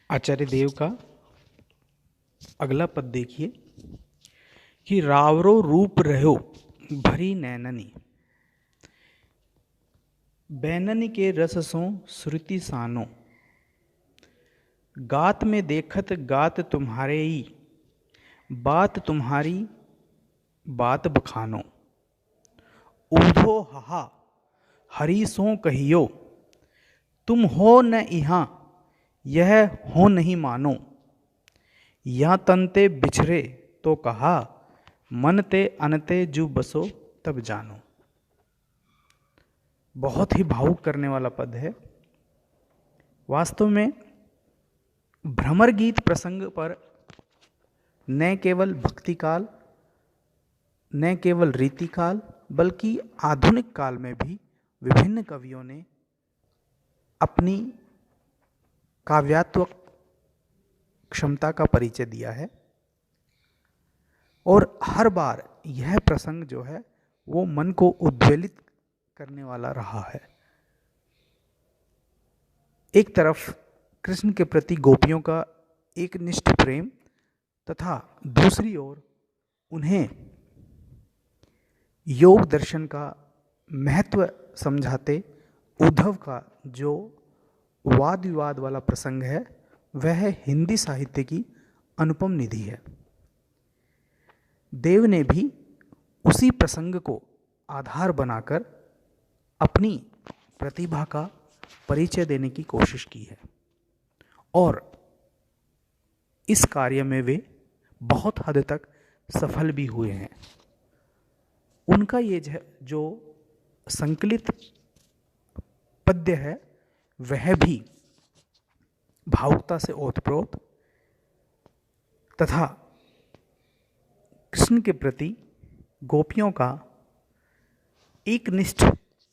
आचार्य देव का अगला पद देखिए कि रावरो रूप रहो भरी नैननी, बैननी के रस सो श्रुति सानो, गात में देखत गात तुम्हारे ही, बात तुम्हारी बात बखानो, ऊधो हहा हरि सो कहियो, तुम हो न इहाँ यह हो नहीं मानो, या तनते बिछरे तो कहा, मनते अनते जू बसो तब जानो। बहुत ही भावुक करने वाला पद है। वास्तव में भ्रमर गीत प्रसंग पर न केवल भक्ति काल, न केवल रीति काल, बल्कि आधुनिक काल में भी विभिन्न कवियों ने अपनी काव्यात्मक क्षमता का परिचय दिया है और हर बार यह प्रसंग जो है वो मन को उद्वेलित करने वाला रहा है। एक तरफ कृष्ण के प्रति गोपियों का एक निष्ठ प्रेम तथा दूसरी ओर उन्हें योग दर्शन का महत्व समझाते उद्धव का जो वाद विवाद वाला प्रसंग है वह हिंदी साहित्य की अनुपम निधि है। देव ने भी उसी प्रसंग को आधार बनाकर अपनी प्रतिभा का परिचय देने की कोशिश की है और इस कार्य में वे बहुत हद तक सफल भी हुए हैं। उनका ये जो संकलित पद्य है वह भी भावुकता से ओतप्रोत तथा कृष्ण के प्रति गोपियों का एक निष्ठ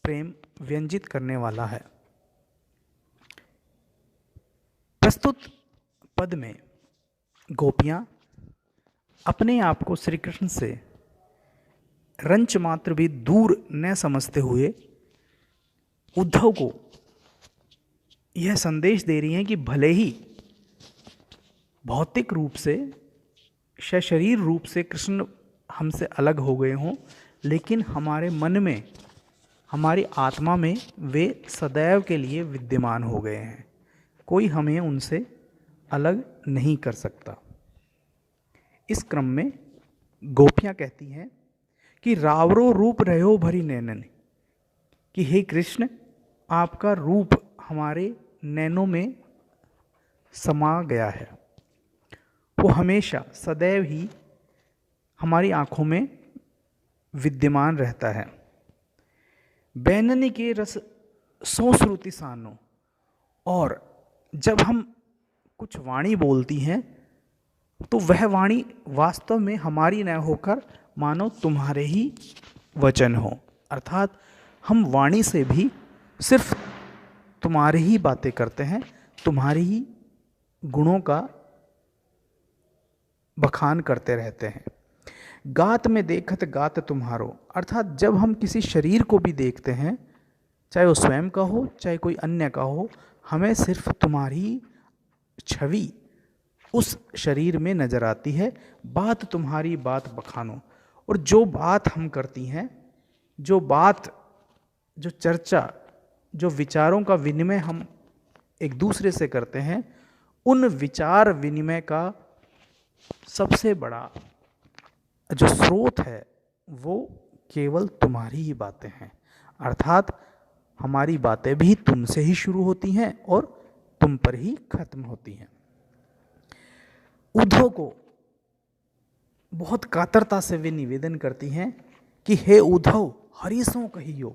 प्रेम व्यंजित करने वाला है। प्रस्तुत पद में गोपियां अपने आप को श्री कृष्ण से रंच मात्र भी दूर न समझते हुए उद्धव को यह संदेश दे रही हैं कि भले ही भौतिक रूप से शरीर रूप से कृष्ण हमसे अलग हो गए हों, लेकिन हमारे मन में, हमारी आत्मा में वे सदैव के लिए विद्यमान हो गए हैं। कोई हमें उनसे अलग नहीं कर सकता। इस क्रम में गोपियां कहती हैं कि रावरो रूप रहो भरी नैनन, कि हे कृष्ण आपका रूप हमारे नैनों में समा गया है, वो हमेशा सदैव ही हमारी आंखों में विद्यमान रहता है। बैननी के रस सो श्रुति सानो, और जब हम कुछ वाणी बोलती हैं तो वह वाणी वास्तव में हमारी न होकर मानो तुम्हारे ही वचन हो, अर्थात हम वाणी से भी सिर्फ तुम्हारी ही बातें करते हैं, तुम्हारी ही गुणों का बखान करते रहते हैं। गात में देखत गात तुम्हारो, अर्थात जब हम किसी शरीर को भी देखते हैं, चाहे वो स्वयं का हो चाहे कोई अन्य का हो, हमें सिर्फ तुम्हारी छवि उस शरीर में नजर आती है। बात तुम्हारी बात बखानो, और जो बात हम करती हैं, जो बात, जो चर्चा, जो विचारों का विनिमय हम एक दूसरे से करते हैं, उन विचार विनिमय का सबसे बड़ा जो स्रोत है वो केवल तुम्हारी ही बातें हैं। अर्थात हमारी बातें भी तुमसे ही शुरू होती हैं और तुम पर ही खत्म होती हैं। उद्धव को बहुत कातरता से वे निवेदन करती हैं कि हे उद्धव हरि सो कहियो,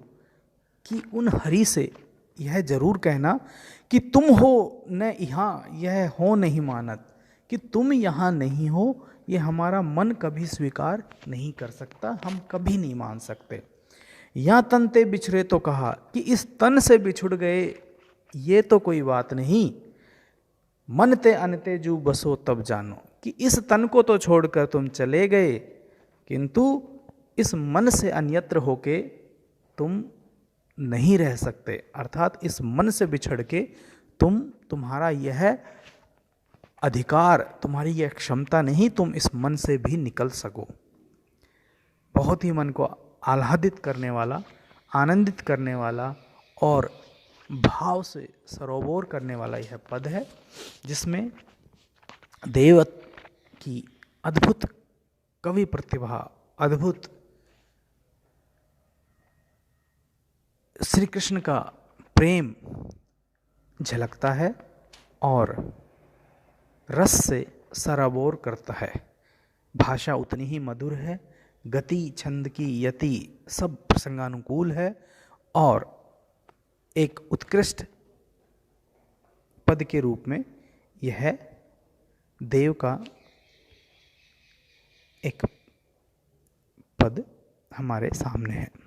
कि उन हरि से यह जरूर कहना कि तुम हो न यहाँ यह हो नहीं मानत, कि तुम यहाँ नहीं हो ये हमारा मन कभी स्वीकार नहीं कर सकता, हम कभी नहीं मान सकते। या तन ते बिछड़े तो कहा, कि इस तन से बिछुड़ गए ये तो कोई बात नहीं, मन ते अनते जू बसो तब जानो, कि इस तन को तो छोड़कर तुम चले गए किंतु इस मन से अन्यत्र होके तुम नहीं रह सकते। अर्थात इस मन से बिछड़ के तुम्हारा यह अधिकार, तुम्हारी यह क्षमता नहीं तुम इस मन से भी निकल सको। बहुत ही मन को आह्लादित करने वाला, आनंदित करने वाला और भाव से सरोबोर करने वाला यह पद है, जिसमें देव की अद्भुत कवि प्रतिभा, अद्भुत श्री कृष्ण का प्रेम झलकता है और रस से सराबोर करता है। भाषा उतनी ही मधुर है, गति, छंद की यति सब प्रसंगानुकूल है और एक उत्कृष्ट पद के रूप में यह देव का एक पद हमारे सामने है।